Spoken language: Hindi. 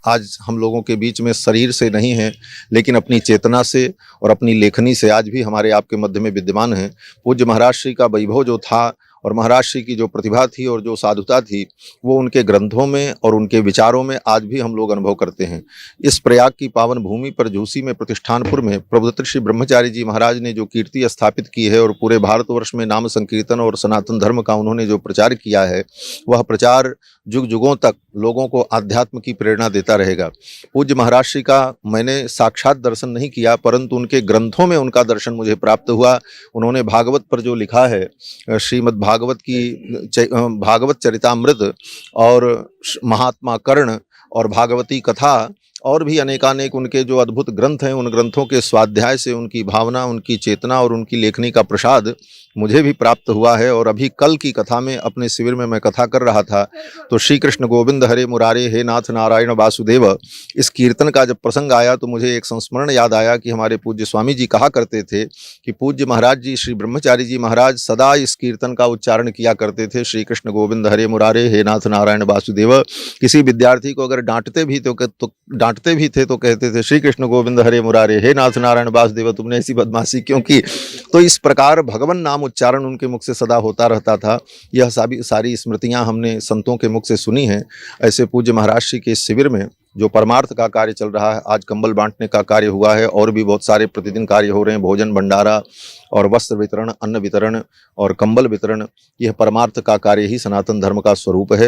आज हम लोगों के बीच में शरीर से नहीं हैं, लेकिन अपनी चेतना से और अपनी लेखनी से आज भी हमारे आपके मध्य में विद्यमान हैं। पूज्य महाराज श्री का वैभव जो था और महाराज श्री की जो प्रतिभा थी और जो साधुता थी, वो उनके ग्रंथों में और उनके विचारों में आज भी हम लोग अनुभव करते हैं। इस प्रयाग की पावन भूमि पर झूसी में प्रतिष्ठानपुर में प्रभुदत्त श्री ब्रह्मचारी जी महाराज ने जो कीर्ति स्थापित की है और पूरे भारतवर्ष में नाम संकीर्तन और सनातन धर्म का उन्होंने जो प्रचार किया है, वह प्रचार जुग जुगों तक लोगों को आध्यात्म की प्रेरणा देता रहेगा। पूज्य महाराज श्री का मैंने साक्षात दर्शन नहीं किया, परंतु उनके ग्रंथों में उनका दर्शन मुझे प्राप्त हुआ। उन्होंने भागवत पर जो लिखा है, श्रीमद् भागवत की भागवत चरितामृत और महात्मा कर्ण और भागवती कथा और भी अनेकानेक उनके जो अद्भुत ग्रंथ हैं, उन ग्रंथों के स्वाध्याय से उनकी भावना, उनकी चेतना और उनकी लेखनी का प्रसाद मुझे भी प्राप्त हुआ है। और अभी कल की कथा में अपने शिविर में मैं कथा कर रहा था, तो श्री कृष्ण गोविंद हरे मुरारे हे नाथ नारायण वासुदेव, इस कीर्तन का जब प्रसंग आया तो मुझे एक संस्मरण याद आया कि हमारे पूज्य स्वामी जी कहा करते थे कि पूज्य महाराज जी श्री ब्रह्मचारी जी महाराज सदा इस कीर्तन का उच्चारण किया करते थे, श्री कृष्ण गोविंद हरे मुरारे हे नाथ नारायण वासुदेव। किसी विद्यार्थी को अगर डांटते भी थे तो कहते थे, श्री कृष्ण गोविंद हरे मुरारे हे नाथ नारायण वासुदेव, तुमने ऐसी बदमाशी क्यों की। तो इस प्रकार भगवान नाम उच्चारण उनके मुख से सदा होता रहता था। यह सारी स्मृतियां हमने संतों के मुख से सुनी हैं। ऐसे पूज्य महाराज श्री के शिविर में जो परमार्थ का कार्य चल रहा है, आज कंबल बांटने का कार्य हुआ है और भी बहुत सारे प्रतिदिन कार्य हो रहे हैं, भोजन भंडारा और वस्त्र वितरण, अन्न वितरण और कंबल वितरण, यह परमार्थ का कार्य ही सनातन धर्म का स्वरूप है।